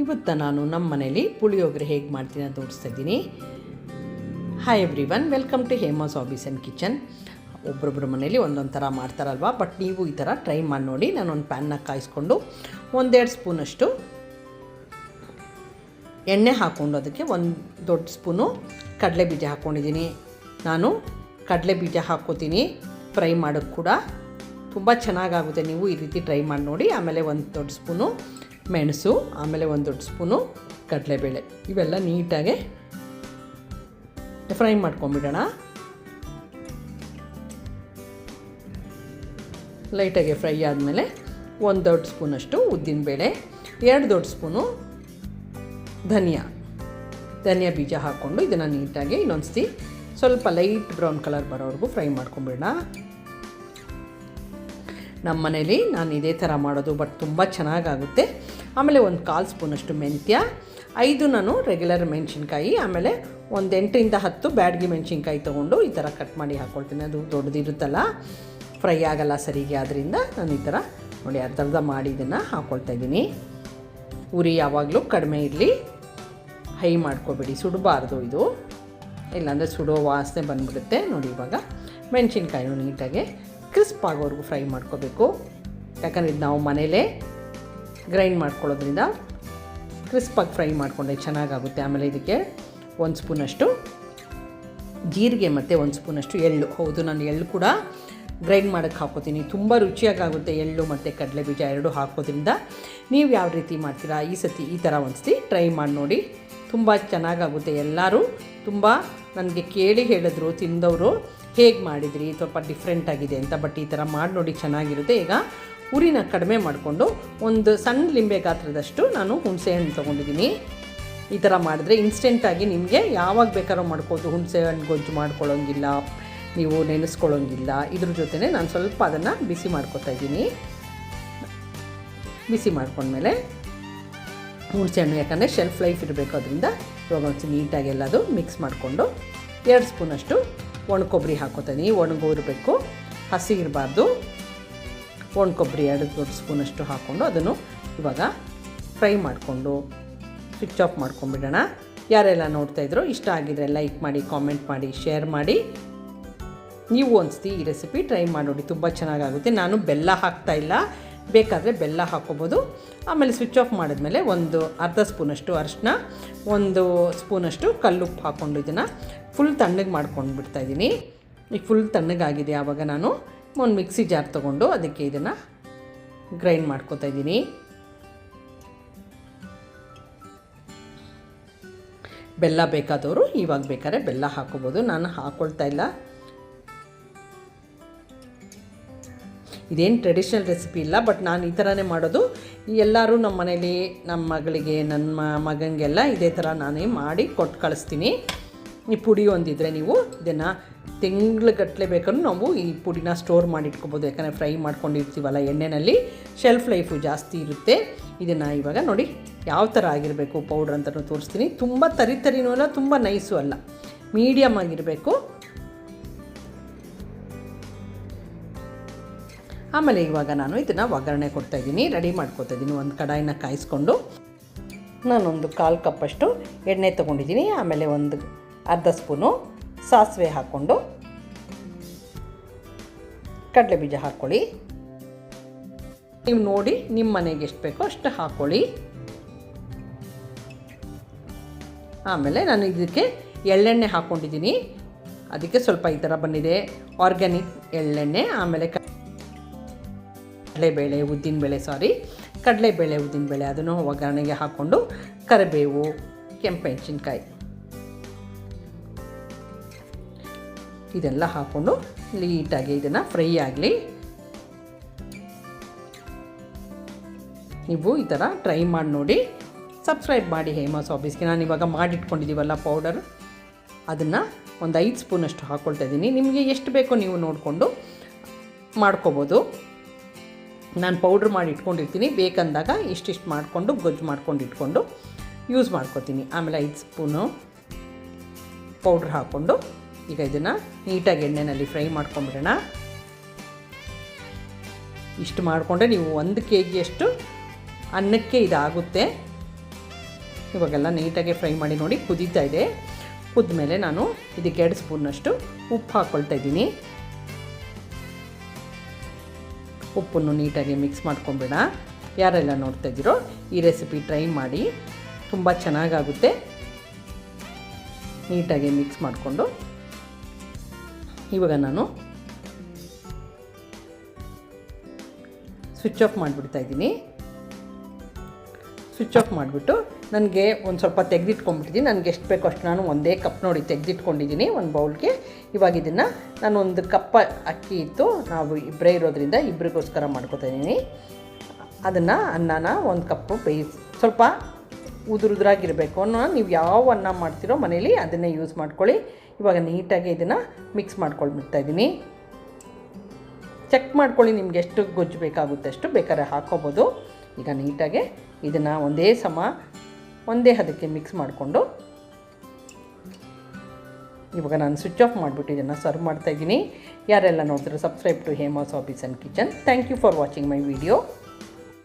ಇವತ್ತು ನಾನು ನಮ್ಮ ಮನೇಲಿ ಪುಳಿಯೋಗರೆ ಹೇಗೆ ಮಾಡ್ತೀನಿ ಅಂತ ತೋರಿಸ್ತಾ ಇದ್ದೀನಿ. Hi everyone, welcome to Hema's hobbies and kitchen. ಒಬ್ಬೊಬ್ಬರ ಮನೇಲಿ ಒಂದೊಂದು ಥರ ಮಾಡ್ತಾರಲ್ವ, ಬಟ್ ನೀವು ಈ ಥರ ಟ್ರೈ ಮಾಡಿ ನೋಡಿ. ನಾನು ಒಂದು ಪ್ಯಾನ್ನ ಕಾಯಿಸ್ಕೊಂಡು 1-2 ಸ್ಪೂನಷ್ಟು ಎಣ್ಣೆ ಹಾಕ್ಕೊಂಡು ಅದಕ್ಕೆ 1 ದೊಡ್ಡ ಸ್ಪೂನು ಕಡಲೆ ಬೀಜ ಹಾಕ್ಕೊಂಡಿದ್ದೀನಿ. ನಾನು ಕಡಲೆ ಬೀಜ ಹಾಕ್ಕೋತೀನಿ ಫ್ರೈ ಮಾಡೋಕ್ಕೆ ಕೂಡ ತುಂಬ ಚೆನ್ನಾಗಾಗುತ್ತೆ. ನೀವು ಈ ರೀತಿ ಟ್ರೈ ಮಾಡಿ ನೋಡಿ. ಆಮೇಲೆ 1 ದೊಡ್ಡ ಸ್ಪೂನು ಮೆಣಸು, ಆಮೇಲೆ 1 ದೊಡ್ಡ ಸ್ಪೂನು ಕಡಲೆಬೇಳೆ, ಇವೆಲ್ಲ ನೀಟಾಗಿ ಫ್ರೈ ಮಾಡ್ಕೊಂಬಿಡೋಣ. ಲೈಟಾಗಿ ಫ್ರೈ ಆದಮೇಲೆ 1 ದೊಡ್ಡ ಸ್ಪೂನಷ್ಟು ಉದ್ದಿನಬೇಳೆ, 2 ದೊಡ್ಡ ಸ್ಪೂನು ಧನಿಯಾ ಬೀಜ ಹಾಕ್ಕೊಂಡು ಇದನ್ನು ನೀಟಾಗಿ ಇನ್ನೊಂದ್ಸತಿ ಸ್ವಲ್ಪ ಲೈಟ್ ಬ್ರೌನ್ ಕಲರ್ ಬರೋವರೆಗೂ ಫ್ರೈ ಮಾಡ್ಕೊಂಬಿಡೋಣ. ನಮ್ಮ ಮನೇಲಿ ನಾನು ಇದೇ ಥರ ಮಾಡೋದು, ಬಟ್ ತುಂಬ ಚೆನ್ನಾಗಾಗುತ್ತೆ. ಆಮೇಲೆ 1/4 ಸ್ಪೂನಷ್ಟು ಮೆಂತ್ಯ, 5 ನಾನು ರೆಗ್ಯುಲರ್ ಮೆಣಸಿನ್ಕಾಯಿ, ಆಮೇಲೆ 8-10 ಬ್ಯಾಡಗಿ ಮೆಣಸಿನ್ಕಾಯಿ ತೊಗೊಂಡು ಈ ಥರ ಕಟ್ ಮಾಡಿ ಹಾಕ್ಕೊಳ್ತೀನಿ. ಅದು ದೊಡ್ಡದಿರುತ್ತಲ್ಲ, ಫ್ರೈ ಆಗಲ್ಲ ಸರಿಗೆ, ಆದ್ದರಿಂದ ನಾನು ಈ ಥರ ನೋಡಿ ಅರ್ಧ ಮಾಡಿ ಇದನ್ನು ಹಾಕ್ಕೊಳ್ತಾಯಿದ್ದೀನಿ. ಉರಿ ಯಾವಾಗಲೂ ಕಡಿಮೆ ಇರಲಿ, ಹೈ ಮಾಡ್ಕೊಬೇಡಿ, ಸುಡಬಾರ್ದು ಇದು, ಇಲ್ಲಾಂದರೆ ಸುಡೋ ವಾಸನೆ ಬಂದುಬಿಡುತ್ತೆ. ನೋಡಿ ಇವಾಗ ಮೆಣಸಿನ್ಕಾಯಿನೂ ನೀಟಾಗಿ ಕ್ರಿಸ್ಪ್ ಆಗೋವರೆಗೂ ಫ್ರೈ ಮಾಡ್ಕೋಬೇಕು. ಯಾಕಂದರೆ ಇದು ನಾವು ಮನೇಲೇ ಗ್ರೈಂಡ್ ಮಾಡ್ಕೊಳ್ಳೋದ್ರಿಂದ ಕ್ರಿಸ್ಪಾಗಿ ಫ್ರೈ ಮಾಡಿಕೊಂಡ್ರೆ ಚೆನ್ನಾಗಾಗುತ್ತೆ. ಆಮೇಲೆ ಇದಕ್ಕೆ 1 ಸ್ಪೂನಷ್ಟು ಜೀರಿಗೆ ಮತ್ತು 1 ಸ್ಪೂನಷ್ಟು ಎಳ್ಳು. ಹೌದು, ನಾನು ಎಳ್ಳು ಕೂಡ ಗ್ರೈಂಡ್ ಮಾಡೋಕ್ಕೆ ಹಾಕ್ಕೋತೀನಿ. ತುಂಬ ರುಚಿಯಾಗುತ್ತೆ ಎಳ್ಳು ಮತ್ತು ಕಡಲೆ ಬೀಜ 2 ಹಾಕೋದ್ರಿಂದ. ನೀವು ಯಾವ ರೀತಿ ಮಾಡ್ತೀರಾ ಈ ಸತಿ ಈ ಥರ ಒಂದ್ಸತಿ ಟ್ರೈ ಮಾಡಿ ನೋಡಿ, ತುಂಬ ಚೆನ್ನಾಗಾಗುತ್ತೆ. ಎಲ್ಲರೂ ತುಂಬ ನನಗೆ ಕೇಳಿ ಹೇಳಿದ್ರು, ತಿಂದವರು ಹೇಗೆ ಮಾಡಿದ್ರಿ, ಸ್ವಲ್ಪ ಡಿಫ್ರೆಂಟ್ ಆಗಿದೆ ಅಂತ. ಬಟ್ ಈ ಥರ ಮಾಡಿ ನೋಡಿ, ಚೆನ್ನಾಗಿರುತ್ತೆ. ಈಗ ಉರಿನ ಕಡಿಮೆ ಮಾಡಿಕೊಂಡು 1 ಸಣ್ಣ ಲಿಂಬೆ ಗಾತ್ರದಷ್ಟು ನಾನು ಹುಣಸೆ ಹಣ್ಣು ತೊಗೊಂಡಿದ್ದೀನಿ. ಈ ಥರ ಮಾಡಿದ್ರೆ ಇನ್ಸ್ಟೆಂಟಾಗಿ ನಿಮಗೆ ಯಾವಾಗ ಬೇಕಾದ್ರೂ ಮಾಡ್ಬೋದು. ಹುಣಸೆ ಹಣ್ಣು ಗೊಜ್ಜು ಮಾಡ್ಕೊಳ್ಳೋಂಗಿಲ್ಲ, ನೀವು ನೆನೆಸ್ಕೊಳ್ಳೋಂಗಿಲ್ಲ. ಇದ್ರ ಜೊತೆನೇ ನಾನು ಸ್ವಲ್ಪ ಅದನ್ನು ಬಿಸಿ ಮಾಡ್ಕೊತಾ ಇದ್ದೀನಿ. ಬಿಸಿ ಮಾಡ್ಕೊಂಡ್ಮೇಲೆ ಹುಣಸೆ ಹಣ್ಣು, ಯಾಕಂದರೆ ಶೆಲ್ಫ್ ಲೈಫ್ ಇರಬೇಕು, ಅದರಿಂದ ಇವಾಗ ಒಂದ್ಸಲ ನೀಟಾಗಿ ಎಲ್ಲದು ಮಿಕ್ಸ್ ಮಾಡಿಕೊಂಡು 2 ಸ್ಪೂನಷ್ಟು ಒಣ ಕೊಬ್ಬರಿ ಹಾಕ್ಕೋತೀನಿ. ಒಣಗಿರಬೇಕು, ಹಸಿ ಇರಬಾರ್ದು. ಒಣ ಕೊಬ್ಬರಿ 2 ದೊಡ್ಡ ಸ್ಪೂನಷ್ಟು ಹಾಕ್ಕೊಂಡು ಅದನ್ನು ಇವಾಗ ಫ್ರೈ ಮಾಡಿಕೊಂಡು ಸ್ವಿಚ್ ಆಫ್ ಮಾಡ್ಕೊಂಬಿಡೋಣ. ಯಾರೆಲ್ಲ ನೋಡ್ತಾಯಿದ್ರು, ಇಷ್ಟ ಆಗಿದ್ರೆ ಲೈಕ್ ಮಾಡಿ, ಕಾಮೆಂಟ್ ಮಾಡಿ, ಶೇರ್ ಮಾಡಿ. ನೀವು ಒಂದ್ಸತಿ ಈ ರೆಸಿಪಿ ಟ್ರೈ ಮಾಡಿ ನೋಡಿ, ತುಂಬ ಚೆನ್ನಾಗಾಗುತ್ತೆ. ನಾನು ಬೆಲ್ಲ ಹಾಕ್ತಾಯಿಲ್ಲ, ಬೇಕಾದರೆ ಬೆಲ್ಲ ಹಾಕ್ಕೋಬೋದು. ಆಮೇಲೆ ಸ್ವಿಚ್ ಆಫ್ ಮಾಡಿದ್ಮೇಲೆ ಅರ್ಧ ಸ್ಪೂನಷ್ಟು ಅರಿಶಿನ, 1 ಸ್ಪೂನಷ್ಟು ಕಲ್ಲುಪ್ಪು ಹಾಕ್ಕೊಂಡು ಇದನ್ನು ಫುಲ್ ತಣ್ಣಗೆ ಮಾಡ್ಕೊಂಡು ಬಿಡ್ತಾಯಿದ್ದೀನಿ. ಈಗ ಫುಲ್ ತಣ್ಣಗಾಗಿದೆ. ಆವಾಗ ನಾನು ಒಂದು ಮಿಕ್ಸಿ ಜಾರ್ ತೊಗೊಂಡು ಅದಕ್ಕೆ ಇದನ್ನು ಗ್ರೈಂಡ್ ಮಾಡ್ಕೊತಾಯಿದ್ದೀನಿ. ಬೆಲ್ಲ ಬೇಕಾದವರು ಇವಾಗ ಬೇಕಾದ್ರೆ ಬೆಲ್ಲ ಹಾಕ್ಕೋಬೋದು, ನಾನು ಹಾಕ್ಕೊಳ್ತಾ ಇಲ್ಲ. ಇದೇನು ಟ್ರೆಡಿಷ್ನಲ್ ರೆಸಿಪಿ ಇಲ್ಲ, ಬಟ್ ನಾನು ಈ ಥರನೇ ಮಾಡೋದು. ಎಲ್ಲರೂ ನಮ್ಮ ಮನೇಲಿ ನಮ್ಮ ಮಗಳಿಗೆ, ನನ್ನ ಮಗನಿಗೆಲ್ಲ ಇದೇ ಥರ ನಾನೇ ಮಾಡಿ ಕೊಟ್ಟು ಕಳಿಸ್ತೀನಿ. ಈ ಪುಡಿ ಒಂದಿದ್ರೆ ನೀವು ಇದನ್ನು ತಿಂಗ್ಳುಗಟ್ಟಲೆ ಬೇಕಾದ್ರೂ ನಾವು ಈ ಪುಡಿನ ಸ್ಟೋರ್ ಮಾಡಿ ಇಟ್ಕೊಬೋದು. ಯಾಕಂದರೆ ಫ್ರೈ ಮಾಡ್ಕೊಂಡಿರ್ತೀವಲ್ಲ ಎಣ್ಣೆಯಲ್ಲಿ, ಶೆಲ್ಫ್ ಲೈಫು ಜಾಸ್ತಿ ಇರುತ್ತೆ. ಇದನ್ನು ಇವಾಗ ನೋಡಿ ಯಾವ ಥರ ಆಗಿರಬೇಕು ಪೌಡ್ರ್ ಅಂತಲೂ ತೋರಿಸ್ತೀನಿ. ತುಂಬ ತರಿನೂ ಅಲ್ಲ, ತುಂಬ ನೈಸು ಅಲ್ಲ, ಮೀಡಿಯಮ್ ಆಗಿರಬೇಕು. ಆಮೇಲೆ ಇವಾಗ ನಾನು ಇದನ್ನು ಒಗ್ಗರಣೆ ಕೊಡ್ತಾಯಿದ್ದೀನಿ, ರೆಡಿ ಮಾಡ್ಕೊತಾಯಿದ್ದೀನಿ. ಒಂದು ಕಡಾಯಿನ ಕಾಯಿಸ್ಕೊಂಡು ನಾನೊಂದು 1/4 ಕಪ್ಪಷ್ಟು ಎಣ್ಣೆ ತೊಗೊಂಡಿದ್ದೀನಿ. ಆಮೇಲೆ ಅರ್ಧ ಸ್ಪೂನು ಸಾಸಿವೆ ಹಾಕ್ಕೊಂಡು ಕಡಲೆ ಬೀಜ ಹಾಕ್ಕೊಳ್ಳಿ. ನೀವು ನೋಡಿ ನಿಮ್ಮ ಮನೆಗೆ ಎಷ್ಟು ಬೇಕೋ ಅಷ್ಟು ಹಾಕ್ಕೊಳ್ಳಿ. ಆಮೇಲೆ ನಾನು ಇದಕ್ಕೆ ಎಳ್ಳೆಣ್ಣೆ ಹಾಕ್ಕೊಂಡಿದ್ದೀನಿ, ಅದಕ್ಕೆ ಸ್ವಲ್ಪ ಈ ಥರ ಬಂದಿದೆ, ಆರ್ಗ್ಯಾನಿಕ್ ಎಳ್ಳೆಣ್ಣೆ. ಆಮೇಲೆ ಕಡಲೆಬೇಳೆ ಉದ್ದಿನಬೇಳೆ ಅದನ್ನು ಒಗ್ಗರಣೆಗೆ ಹಾಕ್ಕೊಂಡು ಕರಿಬೇವು, ಕೆಂಪು ಮೆಣಸಿನ್ಕಾಯಿ ಇದೆಲ್ಲ ಹಾಕ್ಕೊಂಡು ನೀಟಾಗಿ ಇದನ್ನು ಫ್ರೈ ಆಗಲಿ. ನೀವು ಈ ಥರ ಟ್ರೈ ಮಾಡಿ ನೋಡಿ. ಸಬ್ಸ್ಕ್ರೈಬ್ ಮಾಡಿ ಹೇಮಾಸ್ ಹಾಬೀಸ್ಗೆ. ನಾನು ಇವಾಗ ಮಾಡಿಟ್ಕೊಂಡಿದ್ದೀವಲ್ಲ ಪೌಡರ್, ಅದನ್ನು 5 ಸ್ಪೂನಷ್ಟು ಹಾಕ್ಕೊಳ್ತಾ ಇದ್ದೀನಿ. ನಿಮಗೆ ಎಷ್ಟು ಬೇಕೋ ನೀವು ನೋಡಿಕೊಂಡು ಮಾಡ್ಕೋಬೋದು. ನಾನು ಪೌಡ್ರ್ ಮಾಡಿ ಇಟ್ಕೊಂಡಿರ್ತೀನಿ, ಬೇಕಂದಾಗ ಇಷ್ಟಿಷ್ಟು ಮಾಡಿಕೊಂಡು ಗೊಜ್ಜು ಮಾಡ್ಕೊಂಡು ಇಟ್ಕೊಂಡು ಯೂಸ್ ಮಾಡ್ಕೊತೀನಿ. ಆಮೇಲೆ 5 ಸ್ಪೂನು ಪೌಡ್ರ್ ಹಾಕ್ಕೊಂಡು ಈಗ ಇದನ್ನು ನೀಟಾಗಿ ಎಣ್ಣೆಯಲ್ಲಿ ಫ್ರೈ ಮಾಡ್ಕೊಂಬಿಡೋಣ. ಇಷ್ಟು ಮಾಡಿಕೊಂಡ್ರೆ ನೀವು 1 kg ಅನ್ನಕ್ಕೆ ಇದಾಗುತ್ತೆ. ಇವಾಗೆಲ್ಲ ನೀಟಾಗಿ ಫ್ರೈ ಮಾಡಿ ನೋಡಿ ಕುದೀತಾ ಇದೆ. ಕುದ್ಮೇಲೆ ನಾನು ಇದಕ್ಕೆ 2 ಸ್ಪೂನಷ್ಟು ಉಪ್ಪು ಹಾಕ್ಕೊಳ್ತಾ ಇದ್ದೀನಿ. ಉಪ್ಪನ್ನು ನೀಟಾಗಿ ಮಿಕ್ಸ್ ಮಾಡ್ಕೊಂಬೇಡ. ಯಾರೆಲ್ಲ ನೋಡ್ತಾ ಇದ್ದೀರೋ ಈ ರೆಸಿಪಿ ಟ್ರೈ ಮಾಡಿ, ತುಂಬ ಚೆನ್ನಾಗಾಗುತ್ತೆ. ನೀಟಾಗಿ ಮಿಕ್ಸ್ ಮಾಡಿಕೊಂಡು ಇವಾಗ ನಾನು ಸ್ವಿಚ್ ಆಫ್ ಮಾಡಿಬಿಡ್ತಾ ಇದ್ದೀನಿ. ಸ್ವಿಚ್ ಆಫ್ ಮಾಡಿಬಿಟ್ಟು ನನಗೆ ಒಂದು ಸ್ವಲ್ಪ ತೆಗೆದಿಟ್ಕೊಂಡ್ಬಿಟ್ಟಿದ್ದೀನಿ. ನನಗೆ ಎಷ್ಟು ಬೇಕೋ ಅಷ್ಟು ನಾನು ಒಂದೇ ಕಪ್ ನೋಡಿ ತೆಗೆದಿಟ್ಕೊಂಡಿದ್ದೀನಿ ಒಂದು ಬೌಲ್ಗೆ. ಇವಾಗ ಇದನ್ನು ನಾನು 1 ಕಪ್ ಅಕ್ಕಿ ಇತ್ತು, ನಾವು ಇಬ್ಬರೇ ಇರೋದ್ರಿಂದ ಇಬ್ಬರಿಗೋಸ್ಕರ ಮಾಡ್ಕೊತಾ ಇದ್ದೀನಿ. ಅದನ್ನು ಅನ್ನನ 1 ಕಪ್ಪು ಸ್ವಲ್ಪ ಉದುರುದ್ರಾಗಿರಬೇಕು ಅನ್ನೋ, ನೀವು ಯಾವ ಅನ್ನ ಮಾಡ್ತೀರೋ ಮನೇಲಿ ಅದನ್ನೇ ಯೂಸ್ ಮಾಡ್ಕೊಳ್ಳಿ. ಇವಾಗ ನೀಟಾಗಿ ಇದನ್ನು ಮಿಕ್ಸ್ ಮಾಡ್ಕೊಳ್ಬಿಡ್ತಾ ಇದ್ದೀನಿ. ಚೆಕ್ ಮಾಡ್ಕೊಳ್ಳಿ, ನಿಮ್ಗೆ ಎಷ್ಟು ಗೊಜ್ಜು ಬೇಕಾಗುತ್ತೆ ಅಷ್ಟು ಬೇಕಾದ್ರೆ ಹಾಕ್ಕೋಬೋದು. ಈಗ ನೀಟಾಗಿ ಇದನ್ನು ಒಂದೇ ಹದಕ್ಕೆ ಮಿಕ್ಸ್ ಮಾಡಿಕೊಂಡು ಇವಾಗ ನಾನು ಸ್ವಿಚ್ ಆಫ್ ಮಾಡಿಬಿಟ್ಟು ಇದನ್ನು ಸರ್ವ್ ಮಾಡ್ತಾಯಿದ್ದೀನಿ. ಯಾರೆಲ್ಲ ನೋಡ್ತೀರೋ subscribe to Hema's hobbies and kitchen. Thank you for watching my video.